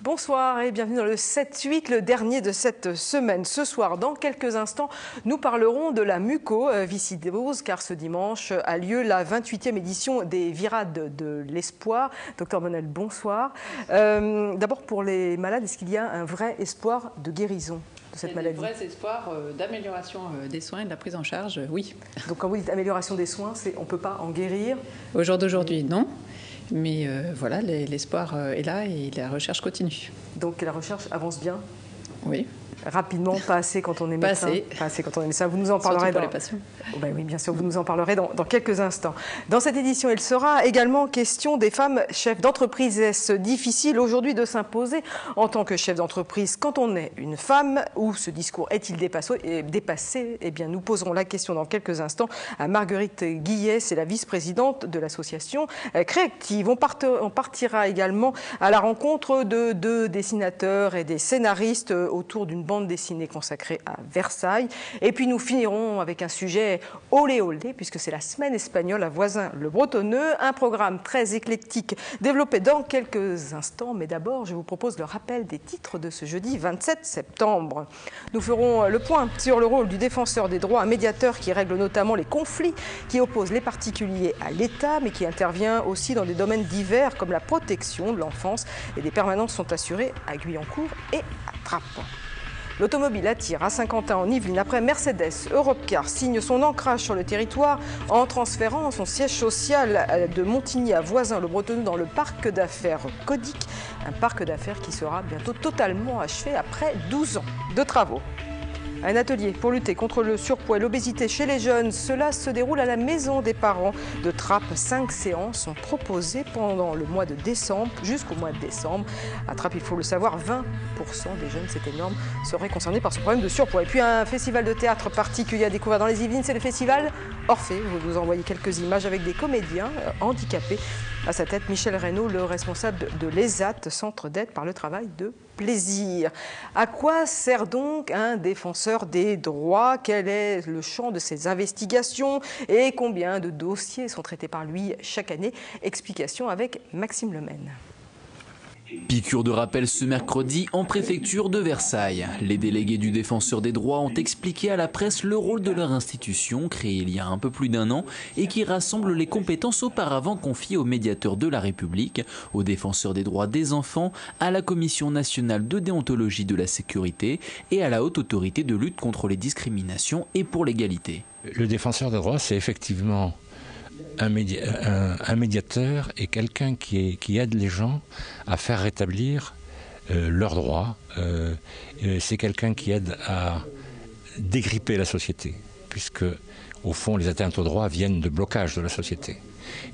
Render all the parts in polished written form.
Bonsoir et bienvenue dans le 7-8, le dernier de cette semaine. Ce soir, dans quelques instants, nous parlerons de la mucoviscidose car ce dimanche a lieu la 28e édition des Virades de l'Espoir. Docteur Bonnel, bonsoir. D'abord pour les malades, est-ce qu'il y a un vrai espoir de guérison de cette maladie? Il y a des vrais espoirs d'amélioration des soins et de la prise en charge, oui. Donc quand vous dites amélioration des soins, on ne peut pas en guérir? Au jour d'aujourd'hui, non. Mais voilà, l'espoir est là et la recherche continue. Donc la recherche avance bien? Oui. Rapidement, pas assez quand on est médecin. Pas assez quand on est médecin. Vous nous en parlerez. Surtout pour les patients. Oh ben oui, bien sûr, vous nous en parlerez dans quelques instants. Dans cette édition, il sera également question des femmes chefs d'entreprise. Est-ce difficile aujourd'hui de s'imposer en tant que chef d'entreprise quand on est une femme? Ou ce discours est-il dépassé? Eh bien, nous poserons la question dans quelques instants à Marguerite Guillet, c'est la vice-présidente de l'association Créative. On partira également à la rencontre de deux dessinateurs et des scénaristes autour d'une bande dessinée consacrée à Versailles. Et puis nous finirons avec un sujet olé olé, puisque c'est la semaine espagnole à Voisins-le-Bretonneux, un programme très éclectique développé dans quelques instants. Mais d'abord, je vous propose le rappel des titres de ce jeudi 27 septembre. Nous ferons le point sur le rôle du défenseur des droits, un médiateur qui règle notamment les conflits qui opposent les particuliers à l'État, mais qui intervient aussi dans des domaines divers comme la protection de l'enfance. Et des permanences sont assurées à Guyancourt et à Trappes. L'automobile attire à Saint-Quentin en Yvelines après Mercedes. Europcar signe son ancrage sur le territoire en transférant son siège social de Montigny à Voisins-le-Bretonneux dans le parc d'affaires Codic. Un parc d'affaires qui sera bientôt totalement achevé après 12 ans de travaux. Un atelier pour lutter contre le surpoids et l'obésité chez les jeunes. Cela se déroule à la maison des parents de Trappes. 5 séances sont proposées pendant le mois de décembre, jusqu'au mois de décembre. À Trappes, il faut le savoir, 20% des jeunes, c'est énorme, seraient concernés par ce problème de surpoids. Et puis un festival de théâtre particulier à découvrir dans les Yvelines, c'est le festival Orphée. Vous nous envoyez quelques images avec des comédiens handicapés. À sa tête, Michel Reynaud, le responsable de l'ESAT, Centre d'aide par le travail de plaisir. À quoi sert donc un défenseur des droits? Quel est le champ de ses investigations? Et combien de dossiers sont traités par lui chaque année? Explication avec Maxime Lemaine. Piqûre de rappel ce mercredi en préfecture de Versailles. Les délégués du défenseur des droits ont expliqué à la presse le rôle de leur institution, créée il y a un peu plus d'un an, et qui rassemble les compétences auparavant confiées aux médiateurs de la République, aux défenseurs des droits des enfants, à la Commission nationale de déontologie de la sécurité et à la Haute Autorité de lutte contre les discriminations et pour l'égalité. Le défenseur des droits, c'est effectivement un médiateur et quelqu'un qui aide les gens à faire rétablir leurs droits. C'est quelqu'un qui aide à dégripper la société, puisque au fond les atteintes aux droits viennent de blocage de la société.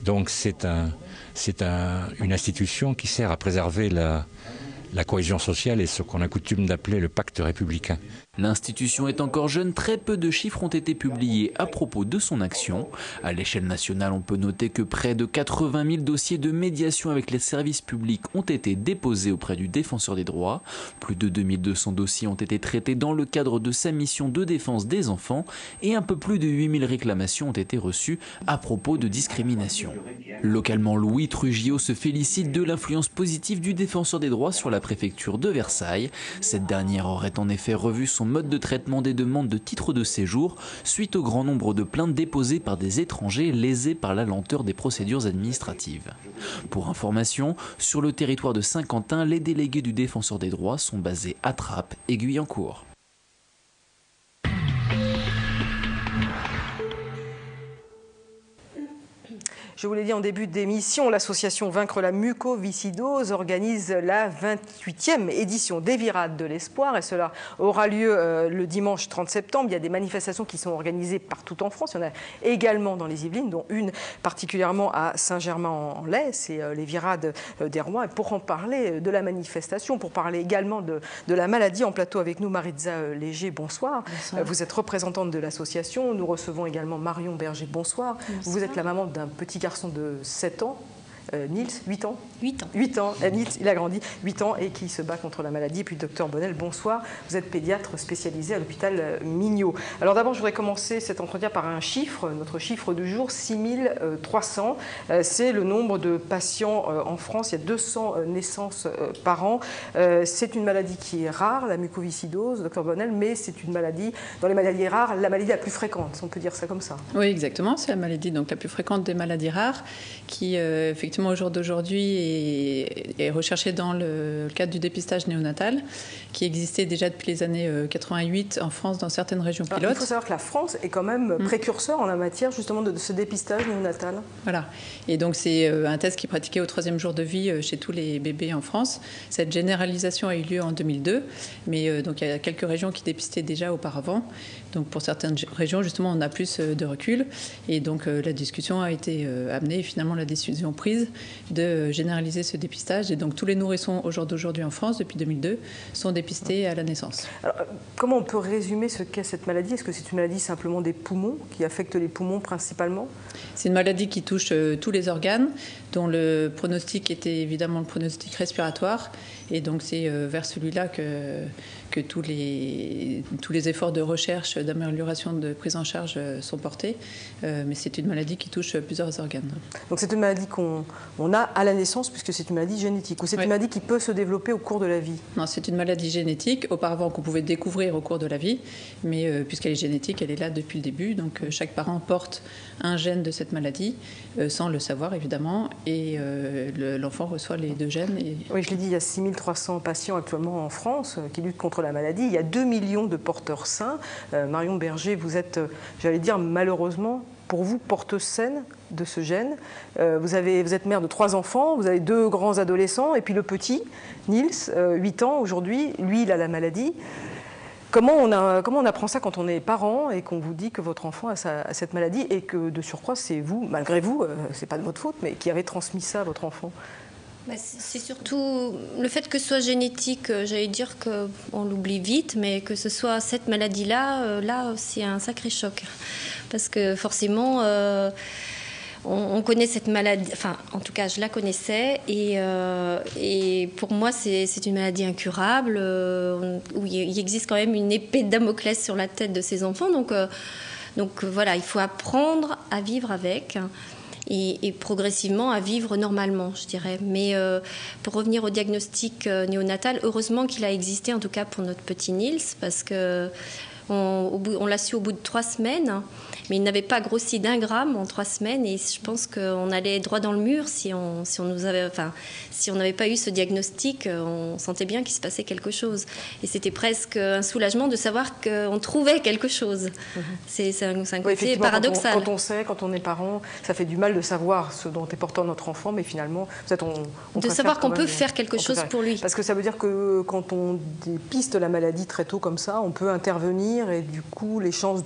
Donc c'est une institution qui sert à préserver la cohésion sociale et ce qu'on a coutume d'appeler le pacte républicain. L'institution est encore jeune, très peu de chiffres ont été publiés à propos de son action. À l'échelle nationale, on peut noter que près de 80 000 dossiers de médiation avec les services publics ont été déposés auprès du défenseur des droits. Plus de 2200 dossiers ont été traités dans le cadre de sa mission de défense des enfants et un peu plus de 8000 réclamations ont été reçues à propos de discrimination. Localement, Louis Trujillo se félicite de l'influence positive du défenseur des droits sur la préfecture de Versailles. Cette dernière aurait en effet revu son mode de traitement des demandes de titres de séjour suite au grand nombre de plaintes déposées par des étrangers lésés par la lenteur des procédures administratives. Pour information, sur le territoire de Saint-Quentin, les délégués du défenseur des droits sont basés à Trappes et Guyancourt. Je vous l'ai dit en début d'émission, l'association Vaincre la mucoviscidose organise la 28e édition des Virades de l'Espoir et cela aura lieu le dimanche 30 septembre. Il y a des manifestations qui sont organisées partout en France. Il y en a également dans les Yvelines, dont une particulièrement à Saint-Germain-en-Laye, c'est les Virades des Rois. Et pour en parler de la manifestation, pour parler également de la maladie, en plateau avec nous, Maritza Léger, bonsoir. Bonsoir. Vous êtes représentante de l'association. Nous recevons également Marion Berger, bonsoir. Bonsoir. Vous êtes la maman d'un petit garçon de 7 ans Nils, 8 ans 8 ans. 8 ans, Nils, il a grandi, 8 ans et qui se bat contre la maladie. Et puis, docteur Bonnel, bonsoir. Vous êtes pédiatre spécialisé à l'hôpital Mignot. Alors d'abord, je voudrais commencer cet entretien par un chiffre, notre chiffre du jour, 6300. C'est le nombre de patients en France. Il y a 200 naissances par an. C'est une maladie qui est rare, la mucoviscidose, docteur Bonnel, mais c'est une maladie, dans les maladies rares, la maladie la plus fréquente, si on peut dire ça comme ça. Oui, exactement. C'est la maladie donc, la plus fréquente des maladies rares qui, effectivement, au jour d'aujourd'hui, est recherchée dans le cadre du dépistage néonatal qui existait déjà depuis les années 88 en France dans certaines régions pilotes. Il faut savoir que la France est quand même précurseur en la matière justement de ce dépistage néonatal. Voilà. Et donc c'est un test qui est pratiqué au 3e jour de vie chez tous les bébés en France. Cette généralisation a eu lieu en 2002, mais donc il y a quelques régions qui dépistaient déjà auparavant. Donc pour certaines régions, justement, on a plus de recul. Et donc la discussion a été amenée et finalement la décision prise de généraliser ce dépistage. Et donc tous les nourrissons au jour d'aujourd'hui en France, depuis 2002, sont dépistés à la naissance. Alors, comment on peut résumer ce qu'est cette maladie? Est-ce que c'est une maladie simplement des poumons, qui affecte les poumons principalement? C'est une maladie qui touche tous les organes, dont le pronostic était évidemment le pronostic respiratoire. Et donc c'est vers celui-là que tous les efforts de recherche, d'amélioration de prise en charge sont portés. Mais c'est une maladie qui touche plusieurs organes. Donc c'est une maladie qu'on a à la naissance, puisque c'est une maladie génétique, ou c'est une maladie qui peut se développer au cours de la vie? Non, c'est une maladie génétique, auparavant qu'on pouvait découvrir au cours de la vie, mais puisqu'elle est génétique, elle est là depuis le début. Donc chaque parent porte un gène de cette maladie, sans le savoir évidemment, et l'enfant reçoit les 2 gènes. Oui, je l'ai dit, il y a 6300 patients actuellement en France qui luttent contre la maladie. Il y a 2 millions de porteurs sains. Marion Berger, vous êtes, j'allais dire malheureusement, pour vous, porteuse saine de ce gène. Vous êtes mère de 3 enfants, vous avez 2 grands adolescents, et puis le petit, Nils, 8 ans aujourd'hui, lui, il a la maladie. Comment on apprend ça quand on est parent et qu'on vous dit que votre enfant a cette maladie et que de surcroît, c'est vous, malgré vous, c'est pas de votre faute, mais qui avez transmis ça à votre enfant? C'est surtout le fait que ce soit génétique, j'allais dire qu'on l'oublie vite, mais que ce soit cette maladie-là, là, c'est un sacré choc. Parce que forcément, on connaît cette maladie, enfin, en tout cas, je la connaissais, et pour moi, c'est une maladie incurable, où il existe quand même une épée de Damoclès sur la tête de ces enfants. Donc voilà, il faut apprendre à vivre avec. Et progressivement à vivre normalement, je dirais. Mais pour revenir au diagnostic néonatal, heureusement qu'il a existé, en tout cas pour notre petit Nils, parce que on l'a su au bout de 3 semaines, mais il n'avait pas grossi d'1 gramme en 3 semaines, et je pense qu'on allait droit dans le mur si on n'avait pas eu ce diagnostic. On sentait bien qu'il se passait quelque chose, et c'était presque un soulagement de savoir qu'on trouvait quelque chose. C'est un côté paradoxal. Quand on sait, quand on est parent, ça fait du mal de savoir ce dont est porteur notre enfant, mais finalement, de savoir qu'on peut faire quelque chose pour lui. Parce que ça veut dire que quand on dépiste la maladie très tôt comme ça, on peut intervenir, et du coup, les chances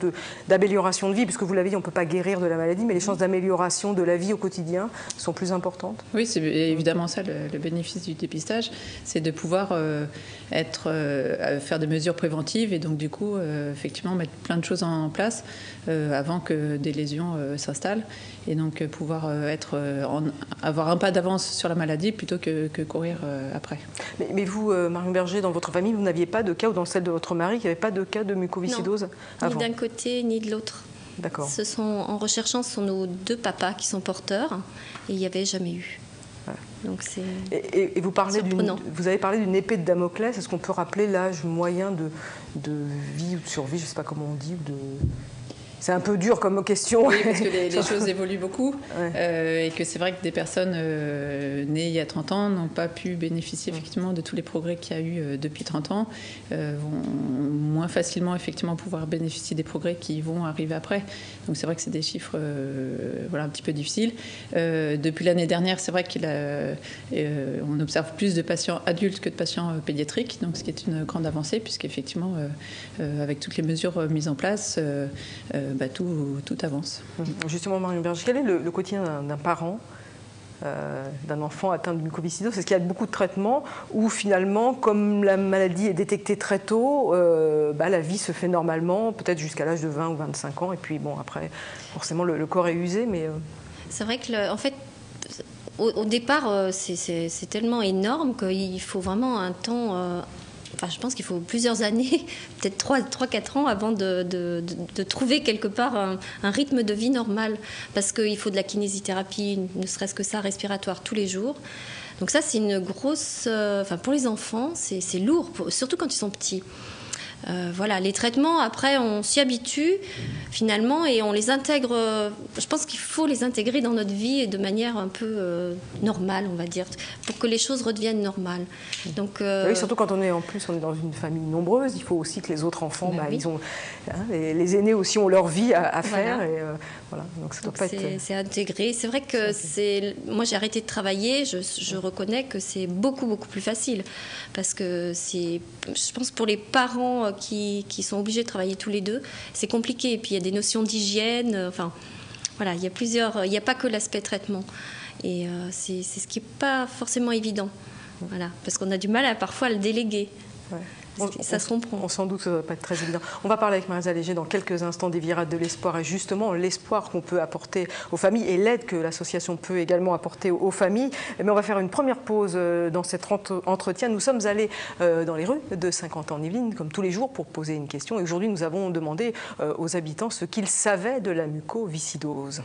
d'amélioration de vie, puisque vous l'avez dit, on ne peut pas guérir de la maladie, mais les chances d'amélioration de la vie au quotidien sont plus importantes. Oui, c'est évidemment ça le bénéfice du dépistage, c'est de pouvoir faire des mesures préventives et donc du coup, effectivement, mettre plein de choses en place avant que des lésions s'installent, et donc pouvoir avoir un pas d'avance sur la maladie plutôt que courir après. Mais vous, Marion Berger, dans votre famille, vous n'aviez pas de cas, ou dans celle de votre mari, il n'y avait pas de cas de mucoviscidose avant? Ni d'un côté ni de l'autre. D'accord. En recherchant, ce sont nos 2 papas qui sont porteurs, et il n'y avait jamais eu. Ouais. Donc c'est et vous avez parlé d'une épée de Damoclès. Est-ce qu'on peut rappeler l'âge moyen de vie ou de survie, je ne sais pas comment on dit, C'est un peu dur comme question. Oui, parce que les choses évoluent beaucoup, et que c'est vrai que des personnes nées il y a 30 ans n'ont pas pu bénéficier effectivement de tous les progrès qu'il y a eu depuis 30 ans, vont moins facilement effectivement pouvoir bénéficier des progrès qui vont arriver après. Donc c'est vrai que c'est des chiffres un petit peu difficiles. Depuis l'année dernière, c'est vrai qu'on observe plus de patients adultes que de patients pédiatriques, donc ce qui est une grande avancée, puisqu'effectivement, avec toutes les mesures mises en place, tout avance. Justement, Marion Berger, quel est le quotidien d'un parent, d'un enfant atteint de mucoviscidose? Est-ce qu'il y a beaucoup de traitements ou finalement, comme la maladie est détectée très tôt, la vie se fait normalement, peut-être jusqu'à l'âge de 20 ou 25 ans, et puis bon, après, forcément, le corps est usé, mais... C'est vrai que, en fait, au départ, c'est tellement énorme qu'il faut vraiment un temps... Enfin, je pense qu'il faut plusieurs années, peut-être 3-4 ans avant de trouver quelque part un rythme de vie normal. Parce qu'il faut de la kinésithérapie, ne serait-ce que ça, respiratoire tous les jours. Donc ça, c'est une grosse... Enfin, pour les enfants, c'est lourd, surtout quand ils sont petits. Voilà, les traitements, après, on s'y habitue finalement et on les intègre. Je pense qu'il faut les intégrer dans notre vie et de manière un peu normale, on va dire, pour que les choses redeviennent normales. Donc, oui, surtout quand on est dans une famille nombreuse, il faut aussi que les autres enfants, oui. ils ont, les aînés aussi ont leur vie à faire. Voilà. Et, voilà. Donc ça doit pas être... C'est intégré. C'est vrai que moi j'ai arrêté de travailler. Je reconnais que c'est beaucoup plus facile parce que je pense pour les parents qui sont obligés de travailler tous les deux, c'est compliqué. Et puis il y a des notions d'hygiène. Enfin, voilà, il n'y a pas que l'aspect traitement. Et c'est ce qui n'est pas forcément évident. Voilà, parce qu'on a du mal parfois à le déléguer. Ouais. Ça se comprend. On s'en doute que ça ne va pas être très évident. On va parler avec Marisa Léger dans quelques instants des virades de l'espoir et justement l'espoir qu'on peut apporter aux familles et l'aide que l'association peut également apporter aux familles. Mais on va faire une première pause dans cet entretien. Nous sommes allés dans les rues de Saint-Quentin-en-Yvelines comme tous les jours pour poser une question. Et aujourd'hui, nous avons demandé aux habitants ce qu'ils savaient de la mucoviscidose.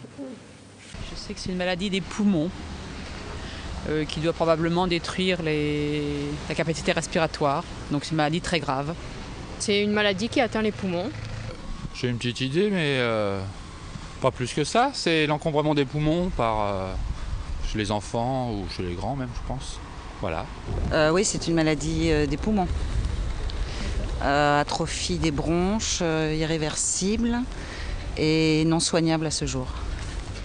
Je sais que c'est une maladie des poumons. Qui doit probablement détruire la capacité respiratoire. Donc c'est une maladie très grave. C'est une maladie qui atteint les poumons. J'ai une petite idée, mais pas plus que ça. C'est l'encombrement des poumons chez les enfants ou chez les grands même, je pense. Voilà. Oui, c'est une maladie des poumons. Atrophie des bronches, irréversible et non soignable à ce jour.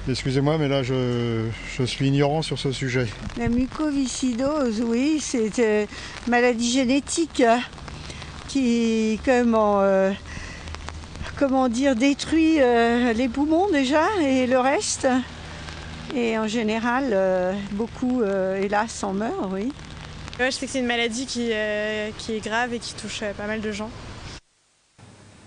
Excusez-moi, mais là, je suis ignorant sur ce sujet. La mucoviscidose, oui, c'est une maladie génétique qui, détruit les poumons déjà et le reste. Et en général, beaucoup, hélas, en meurent, oui. Ouais, je sais que c'est une maladie qui est grave et qui touche pas mal de gens.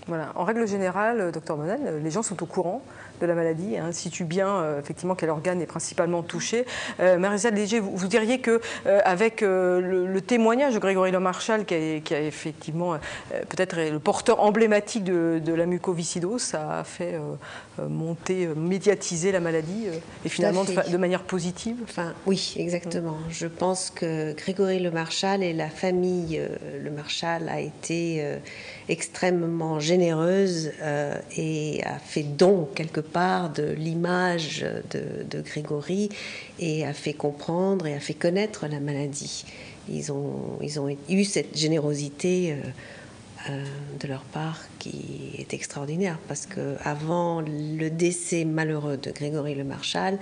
Voilà. En règle générale, docteur Monel, les gens sont au courant de la maladie, situent bien effectivement quel organe est principalement touché. Marisa Léger, vous diriez que avec le témoignage de Grégory Le Marchal, qui a effectivement peut-être le porteur emblématique de la mucoviscidose, ça a fait médiatiser la maladie et finalement de manière positive. Enfin, oui, exactement. Je pense que Grégory Le Marchal et la famille Le Marchal a été extrêmement généreuse et a fait don quelque part de l'image de Grégory et a fait comprendre et a fait connaître la maladie. Ils ont eu cette générosité de leur part qui est extraordinaire parce que avant le décès malheureux de Grégory Le Marchal,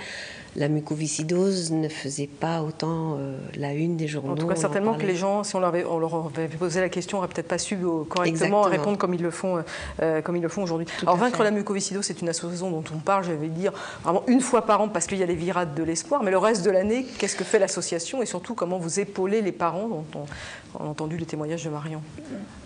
la mucoviscidose ne faisait pas autant la une des journaux. En tout cas, certainement que les gens, si on leur avait posé la question, n'auraient peut-être pas su correctement Exactement. répondre comme ils le font aujourd'hui. Alors, vaincre la mucoviscidose, c'est une association dont on parle, je vais dire, vraiment une fois par an parce qu'il y a les virades de l'espoir. Mais le reste de l'année, qu'est-ce que fait l'association et surtout comment vous épaulez les parents dont on a entendu le témoignage de Marion?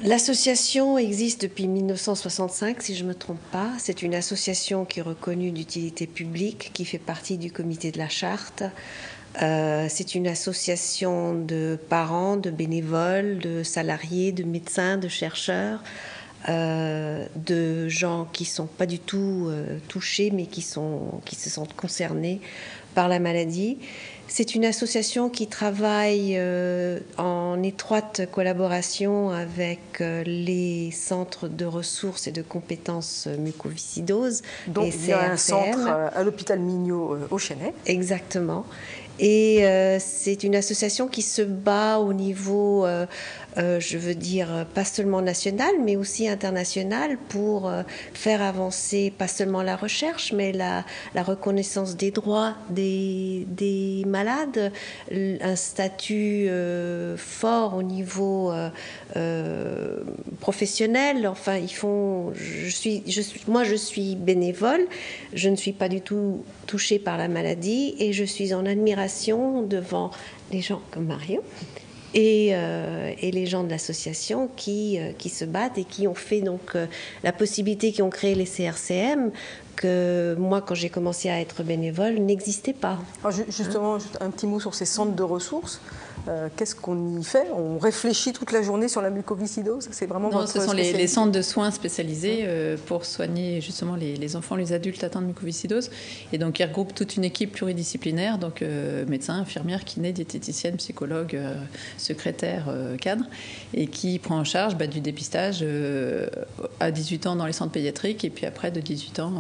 L'association existe depuis 1965, si je ne me trompe pas. C'est une association qui est reconnue d'utilité publique, qui fait partie du comité de la charte. C'est une association de parents, de bénévoles, de salariés, de médecins, de chercheurs, de gens qui ne sont pas du tout touchés, mais qui se sentent concernés par la maladie. C'est une association qui travaille en étroite collaboration avec les centres de ressources et de compétences mucoviscidose. Donc il y a un centre à l'hôpital Mignot au Chesnay. Exactement. Et c'est une association qui se bat au niveau, je veux dire, pas seulement national, mais aussi international pour faire avancer pas seulement la recherche, mais la reconnaissance des droits des malades, un statut fort au niveau professionnel. Enfin, moi, je suis bénévole, je ne suis pas du tout touchée par la maladie et je suis en admiration devant les gens comme Marion et les gens de l'association qui se battent et qui ont fait donc la possibilité, qui ont créé les CRCM, que moi, quand j'ai commencé à être bénévole, n'existait pas. Alors justement, un petit mot sur ces centres de ressources. Qu'est-ce qu'on y fait? On réfléchit toute la journée sur la mucoviscidose? C'est vraiment Non, votre ce sont spécialité? les centres de soins spécialisés pour soigner justement les enfants, les adultes atteints de mucoviscidose. Et donc, ils regroupent toute une équipe pluridisciplinaire, donc médecins, infirmières, kinés, diététiciennes, psychologues, secrétaires, cadres, et qui prend en charge du dépistage à 18 ans dans les centres pédiatriques et puis après de 18 ans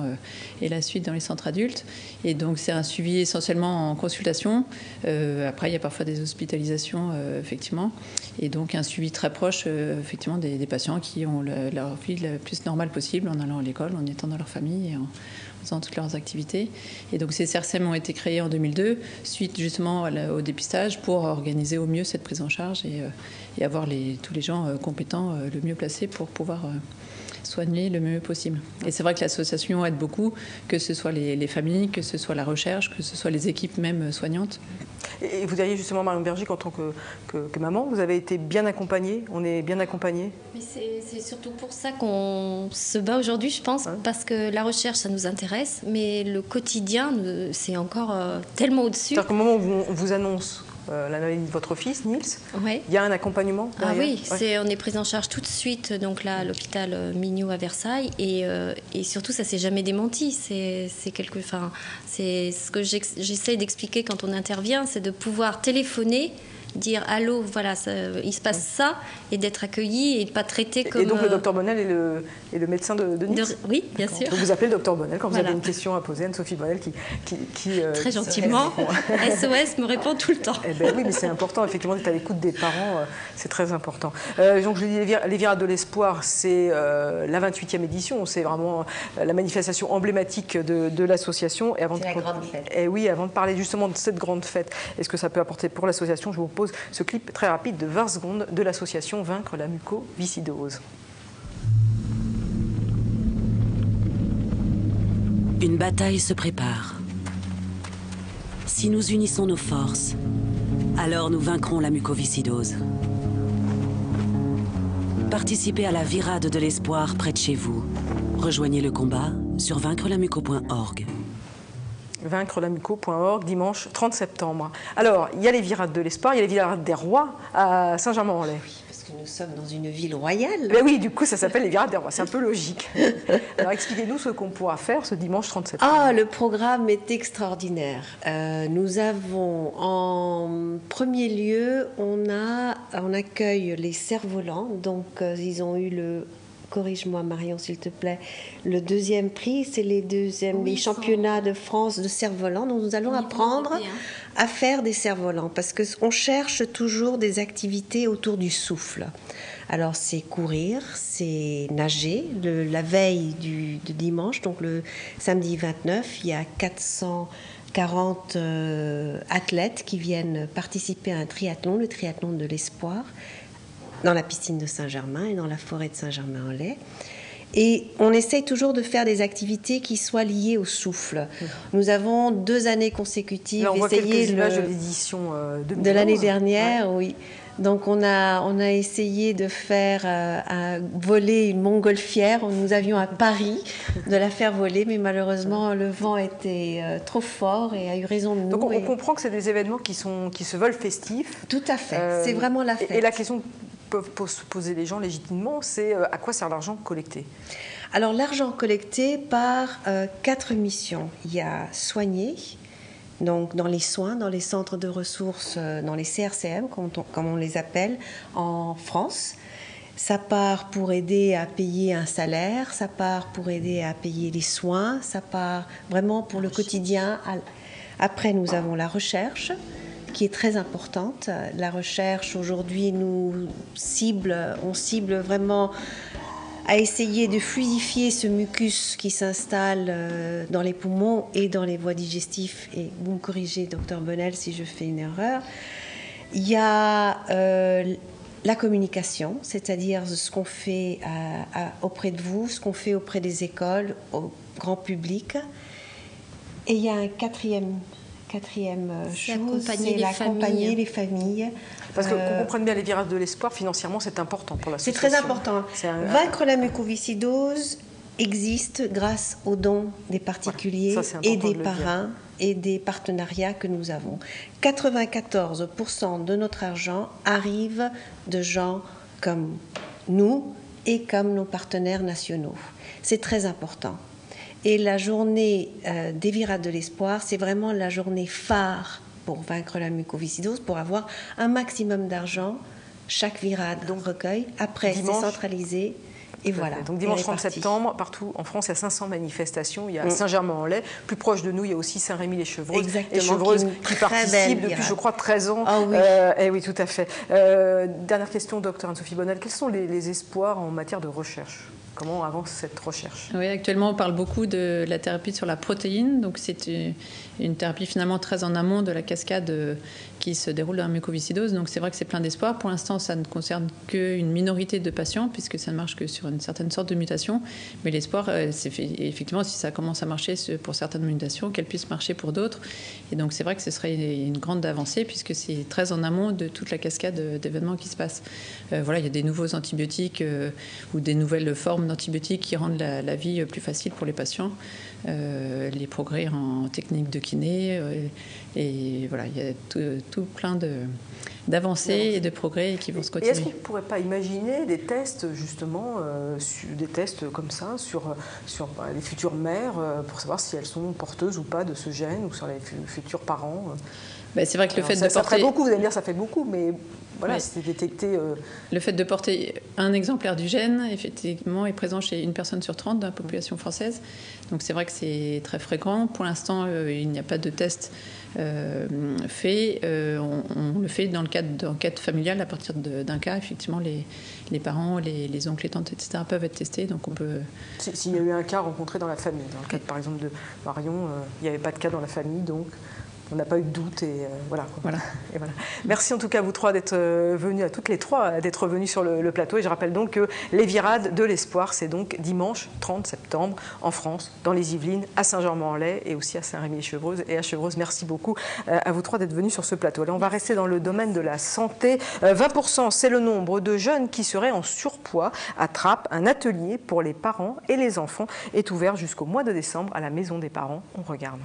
et la suite dans les centres adultes. Et donc, c'est un suivi essentiellement en consultation. Après, il y a parfois des hospitalisations, effectivement, et donc un suivi très proche, effectivement, des patients qui ont leur vie la plus normale possible en allant à l'école, en étant dans leur famille et en faisant toutes leurs activités. Et donc ces CRCM ont été créés en 2002, suite justement au dépistage, pour organiser au mieux cette prise en charge et avoir tous les gens compétents le mieux placés pour pouvoir soigner le mieux possible. Et c'est vrai que l'association aide beaucoup, que ce soit les familles, que ce soit la recherche, que ce soit les équipes même soignantes. Et vous diriez justement, Marion Berger, qu'en tant que maman, vous avez été bien accompagnée, on est bien accompagnée? Mais c'est surtout pour ça qu'on se bat aujourd'hui, je pense, parce que la recherche, ça nous intéresse, mais le quotidien, c'est encore tellement au-dessus. C'est-à-dire qu'au moment où on vous annonce la maladie de votre fils, Niels, il y a un accomppanement derrière? Ah oui, on est pris en charge tout de suite, donc là, à l'hôpital Mignot à Versailles, et surtout, ça s'est jamais démenti. C'est ce que j'essaie d'expliquer quand on intervient, c'est de pouvoir téléphoner, dire allô, voilà, il se passe ça, et d'être accueilli et de pas traiter comme. Et donc le docteur Bonnel est le médecin de Niels? Oui, bien sûr. Donc vous appelez le docteur Bonnel quand vous avez une question à poser, Anne-Sophie Bonnel qui très gentiment, SOS me répond tout le temps. Eh ben oui, mais c'est important effectivement d'être à l'écoute des parents, c'est très important. Donc je dis les Virades de l'Espoir, c'est la 28e édition, c'est vraiment la manifestation emblématique de l'association. C'est la grande fête. Et oui, avant de parler justement de cette grande fête, est-ce que ça peut apporter pour l'association, je vous propose ce clip très rapide de 20 secondes de l'association Vaincre la mucoviscidose. Une bataille se prépare. Si nous unissons nos forces, alors nous vaincrons la mucoviscidose. Participez à la Virade de l'Espoir près de chez vous. Rejoignez le combat sur vaincrelamuco.org. vaincrelamuco.org, dimanche 30 septembre. Alors, il y a les Virades de l'Espoir, il y a les Virades des Rois à Saint-Germain-en-Laye. Oui, parce que nous sommes dans une ville royale. Ben oui, du coup, ça s'appelle les Virades des Rois, c'est un peu logique. Alors, expliquez-nous ce qu'on pourra faire ce dimanche 30 septembre. Ah, le programme est extraordinaire. Nous avons, en premier lieu, on accueille les cerfs-volants. Donc, ils ont eu corrige-moi Marion s'il te plaît, le deuxième prix, c'est les championnats de France de cerfs-volants. Donc nous allons apprendre à faire des cerfs-volants parce qu'on cherche toujours des activités autour du souffle. Alors c'est courir, c'est nager. La veille de dimanche, donc le samedi 29, il y a 440 athlètes qui viennent participer à un triathlon, le triathlon de l'Espoir, dans la piscine de Saint-Germain et dans la forêt de Saint-Germain-en-Laye. Et on essaye toujours de faire des activités qui soient liées au souffle. Nous avons 2 années consécutives là, on essayé voit quelques images de l'édition de l'année dernière, oui. Donc on a essayé de faire voler une montgolfière. Nous avions à Paris de la faire voler, mais malheureusement le vent était trop fort et a eu raison de nous. Donc on comprend que c'est des événements qui se veulent festifs. Tout à fait, c'est vraiment la fête. Et la question peuvent se poser les gens légitimement, c'est à quoi sert l'argent collecté? Alors l'argent collecté par 4 missions. Il y a soigner, donc dans les soins, dans les centres de ressources, dans les CRCM, comme on les appelle en France. Ça part pour aider à payer un salaire, ça part pour aider à payer les soins, ça part vraiment pour le quotidien. Après, nous avons la recherche, qui est très importante. La recherche, aujourd'hui, on cible vraiment à essayer de fluidifier ce mucus qui s'installe dans les poumons et dans les voies digestives. Et vous me corrigez, docteur Bonnel, si je fais une erreur. Il y a la communication, c'est-à-dire ce qu'on fait auprès de vous, ce qu'on fait auprès des écoles, au grand public. Et il y a un quatrième chose, c'est accompagner les familles. Parce qu'on comprenne bien les Virades de l'Espoir, financièrement, c'est important pour l'association. C'est très important. Vaincre la mucoviscidose existe grâce aux dons des particuliers et des parrains et des partenariats que nous avons. 94% de notre argent arrive de gens comme nous et comme nos partenaires nationaux. C'est très important. Et la journée des Virades de l'Espoir, c'est vraiment la journée phare pour vaincre la mucoviscidose, pour avoir un maximum d'argent. Chaque virade recueille. Après, c'est centralisé. Et voilà. Donc dimanche 30 septembre, partout en France, il y a 500 manifestations. Il y a Saint-Germain-en-Laye. Plus proche de nous, il y a aussi Saint-Rémy-les-Chevreuses. Exactement. Les Chevreuses qui participent depuis, je crois, 13 ans. Ah oui. Oui, tout à fait. Dernière question, docteur Anne-Sophie Bonnel. Quels sont les espoirs en matière de recherche ? Comment avance cette recherche? Oui, actuellement, on parle beaucoup de la thérapie sur la protéine. Donc, c'est une thérapie finalement très en amont de la cascade qui se déroule dans la mucoviscidose. Donc, c'est vrai que c'est plein d'espoir. Pour l'instant, ça ne concerne qu'une minorité de patients, puisque ça ne marche que sur une certaine sorte de mutation. Mais l'espoir, c'est effectivement, si ça commence à marcher pour certaines mutations, qu'elle puisse marcher pour d'autres. Et donc, c'est vrai que ce serait une grande avancée, puisque c'est très en amont de toute la cascade d'événements qui se passent. Voilà, il y a des nouveaux antibiotiques ou des nouvelles formes d'antibiotiques qui rendent la vie plus facile pour les patients. Les progrès en technique de kiné. Et voilà, il y a tout plein d'avancées et de progrès qui vont se continuer. Et est-ce qu'on ne pourrait pas imaginer des tests, justement, des tests comme ça, sur les futures mères, pour savoir si elles sont porteuses ou pas de ce gène, ou sur les futurs parents? C'est vrai que le fait de porter... Ça ferait beaucoup, vous allez me dire, ça fait beaucoup, mais voilà, c'est détecté... Le fait de porter un exemplaire du gène, effectivement, est présent chez une personne sur 30 dans la population française. Donc c'est vrai que c'est très fréquent. Pour l'instant, il n'y a pas de test fait. On le fait dans le cadre d'enquête familiale. À partir d'un cas, effectivement, les parents, les oncles et tantes, etc. peuvent être testés. Donc on peut... S'il y a eu un cas rencontré dans la famille, dans le cas, par exemple, de Marion, il n'y avait pas de cas dans la famille, donc... On n'a pas eu de doute et voilà. Et voilà. Merci en tout cas à vous trois d'être venus, à toutes les trois d'être venus sur le plateau. Et je rappelle donc que les Virades de l'Espoir, c'est donc dimanche 30 septembre en France, dans les Yvelines, à Saint-Germain-en-Laye et aussi à Saint-Rémy-les-Chevreuses et à Chevreuse. Merci beaucoup à vous trois d'être venus sur ce plateau. Là, on va rester dans le domaine de la santé. 20%, c'est le nombre de jeunes qui seraient en surpoids. À Trappes, un atelier pour les parents et les enfants est ouvert jusqu'au mois de décembre à la Maison des Parents. On regarde.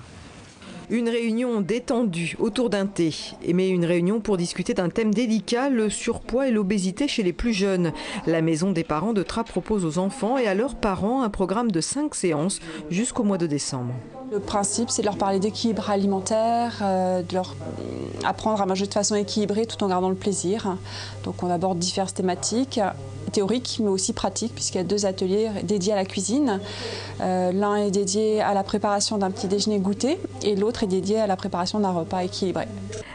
Une réunion détendue autour d'un thé, mais une réunion pour discuter d'un thème délicat, le surpoids et l'obésité chez les plus jeunes. La Maison des Parents de Trappes propose aux enfants et à leurs parents un programme de 5 séances jusqu'au mois de décembre. Le principe, c'est de leur parler d'équilibre alimentaire, de leur apprendre à manger de façon équilibrée tout en gardant le plaisir. Donc on aborde diverses thématiques, théoriques mais aussi pratiques, puisqu'il y a 2 ateliers dédiés à la cuisine. L'un est dédié à la préparation d'un petit déjeuner goûter et l'autre est dédié à la préparation d'un repas équilibré.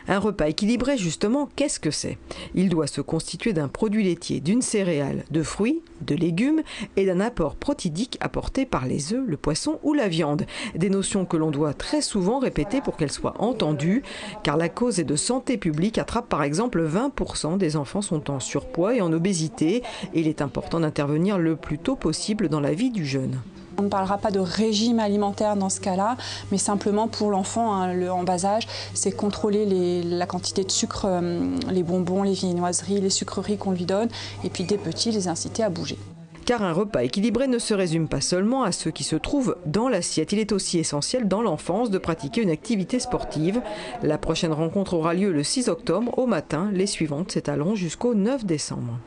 Un repas équilibré, justement, qu'est-ce que c'est? Il doit se constituer d'un produit laitier, d'une céréale, de fruits, de légumes et d'un apport protidique apporté par les œufs, le poisson ou la viande. Des notions que l'on doit très souvent répéter pour qu'elles soient entendues, car la cause est de santé publique. À Trappes, par exemple, 20% des enfants sont en surpoids et en obésité. Et il est important d'intervenir le plus tôt possible dans la vie du jeune. On ne parlera pas de régime alimentaire dans ce cas-là, mais simplement pour l'enfant en bas âge, c'est contrôler la quantité de sucre, les bonbons, les viennoiseries, les sucreries qu'on lui donne, et puis des petits, les inciter à bouger. Car un repas équilibré ne se résume pas seulement à ce qui se trouve dans l'assiette. Il est aussi essentiel dans l'enfance de pratiquer une activité sportive. La prochaine rencontre aura lieu le 6 octobre au matin. Les suivantes s'étaleront jusqu'au 9 décembre.